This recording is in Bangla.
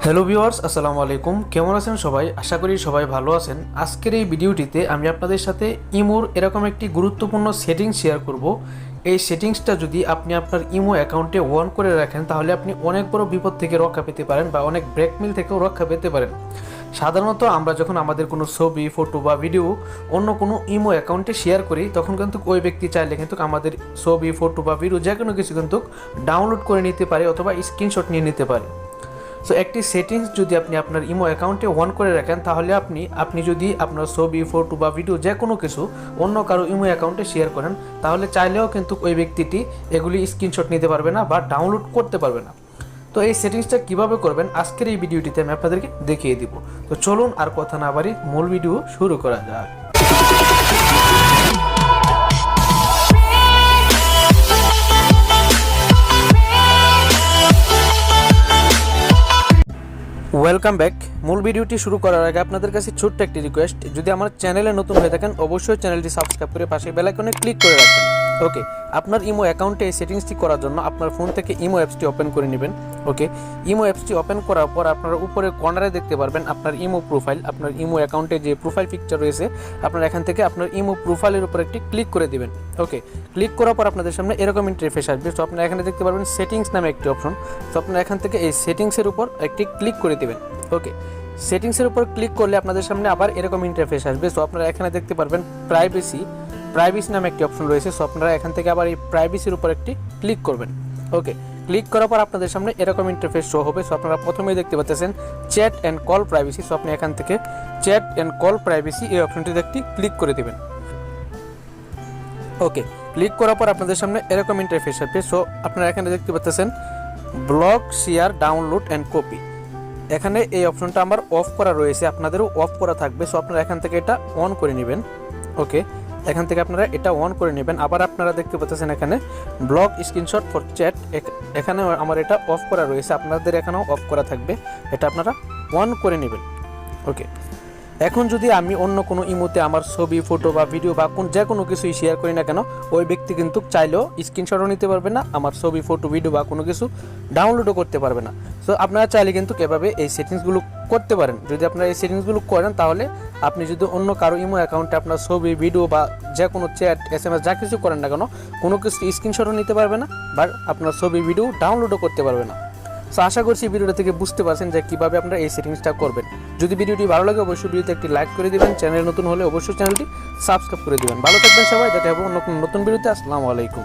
হ্যালো ভিউয়ার্স, আসসালামু আলাইকুম। কেমন আছেন সবাই? আশা করি সবাই ভালো আছেন। আজকের এই ভিডিওটিতে আমি আপনাদের সাথে ইমোর এরকম একটি গুরুত্বপূর্ণ সেটিংস শেয়ার করব। এই সেটিংসটা যদি আপনি আপনার ইমো অ্যাকাউন্টে অন করে রাখেন তাহলে আপনি অনেক বড় বিপদ থেকে রক্ষা পেতে পারেন বা অনেক ব্ল্যাকমেল থেকেও রক্ষা পেতে পারেন। সাধারণত আমরা যখন আমাদের কোনো ছবি, ফটো বা ভিডিও অন্য কোনো ইমো অ্যাকাউন্টে শেয়ার করি তখন কিন্তু ওই ব্যক্তি চাইলে কিন্তু আমাদের ছবি, ফটো বা ভিডিও যে কোনো কিছু কিন্তু ডাউনলোড করে নিতে পারে অথবা স্ক্রিনশট নিয়ে নিতে পারে। সো একটি সেটিংস যদি আপনি আপনার ইমো অ্যাকাউন্টে অন করে রাখেন তাহলে আপনি যদি আপনার ছবি, ফটো বা ভিডিও যে কোনো কিছু অন্য কারো ইমো অ্যাকাউন্টে শেয়ার করেন তাহলে চাইলেও কিন্তু ওই ব্যক্তিটি এগুলি স্ক্রিনশট নিতে পারবে না বা ডাউনলোড করতে পারবে না। তো এই সেটিংসটা কীভাবে করবেন আজকের এই ভিডিওটিতে আমি আপনাদেরকে দেখিয়ে দিব। তো চলুন আর কথা না বাড়ি মূল ভিডিও শুরু করা যাক। Welcome back. মূল ভিডিওটি শুরু করার আগে আপনাদের কাছে ছোট্ট একটি রিকোয়েস্ট, যদি আমার চ্যানেলে নতুন হয়ে থাকেন অবশ্যই চ্যানেলটি সাবস্ক্রাইব করে পাশে বেল আইকনে ক্লিক করে রাখবেন। ওকে, আপনার ইমো অ্যাকাউন্টে এই সেটিংসটি করার জন্য আপনার ফোন থেকে ইমো অ্যাপসটি ওপেন করে নেবেন। ওকে, ইমো অ্যাপসটি ওপেন করার পর আপনারা উপরের কর্নারে দেখতে পারবেন আপনার ইমো প্রোফাইল। আপনার ইমো অ্যাকাউন্টে যে প্রোফাইল পিকচার রয়েছে আপনার এখান থেকে আপনার ইমো প্রোফাইলের উপর একটি ক্লিক করে দিবেন। ওকে, ক্লিক করার পর আপনাদের সামনে এরকম ইন্টারফেস আসবে। তো আপনারা এখানে দেখতে পারবেন সেটিংস নামে একটি অপশন। তো আপনারা এখান থেকে এই সেটিংসের উপর একটি ক্লিক করে দিবেন। ওকে, সেটিংসের উপর ক্লিক করলে আপনাদের সামনে আবার এরকম ইন্টারফেস আসবে। সো আপনারা এখানে দেখতে পারবেন প্রাইভেসি নামে একটি অপশন রয়েছে। সো আপনারা এখান থেকে আবার এই প্রাইভেসির উপর একটি ক্লিক করবেন। ওকে, ক্লিক করার পর আপনাদের সামনে এরকম ইন্টারফেস শো হবে। সো আপনারা প্রথমেই দেখতে পাচ্ছেন chat and call privacy. So আপনি এখান থেকে চ্যাট অ্যান্ড কল প্রাইভেসি এই অপশনটিতে একটি ক্লিক করে দেবেন। ওকে, ক্লিক করার পর আপনাদের সামনে এরকম ইন্টারফেস আসবে। সো আপনারা এখানে দেখতে পাচ্ছেন block, share, download and copy. এখানে এই অপশনটা আমার অফ করা রয়েছে, আপনাদেরও অফ করা থাকবে। সো আপনারা এখান থেকে এটা অন করে নেবেন। ওকে, এখান থেকে আপনারা এটা অন করে নেবেন। আবার আপনারা দেখতে পাচ্ছেন এখানে ব্লক স্ক্রিনশট ফর চ্যাট, এখানে আমার এটা অফ করা রয়েছে, আপনাদের এখানেও অফ করা থাকবে, এটা আপনারা অন করে নেবেন। ওকে, এখন যদি আমি অন্য কোনো ইমোতে আমার ছবি, ফটো বা ভিডিও বা যে কোনো কিছুই শেয়ার করি না কেন ওই ব্যক্তি কিন্তু চাইলেও স্ক্রিনশটও নিতে পারবে না, আমার ছবি, ফটো, ভিডিও বা কোনো কিছু ডাউনলোডও করতে পারবে না। সো আপনারা চাইলে কিন্তু এভাবে এই সেটিংসগুলো করতে পারেন। যদি আপনারা এই সেটিংসগুলো করেন তাহলে আপনি যদি অন্য কারো ইমো অ্যাকাউন্টে আপনার ছবি, ভিডিও বা যে কোনো চ্যাট, SMS যা কিছু করেন না কেন কোনো কিছু স্ক্রিনশটও নিতে পারবে না বা আপনার ছবি, ভিডিও ডাউনলোডও করতে পারবে না। সো আশা করছি ভিডিওটা থেকে বুঝতে পারছেন যে কীভাবে আপনারা এই সেটিংসটা করবেন। যদি ভিডিওটি ভালো লাগে অবশ্যই ভিডিওতে একটি লাইক করে দিবেন, চ্যানেল নতুন হলে অবশ্যই চ্যানেলটি সাবস্ক্রাইব করে দিবেন। ভালো থাকবেন সবাই, দেখা হবে অন্য কোনো নতুন ভিডিওতে। আসসালামু আলাইকুম।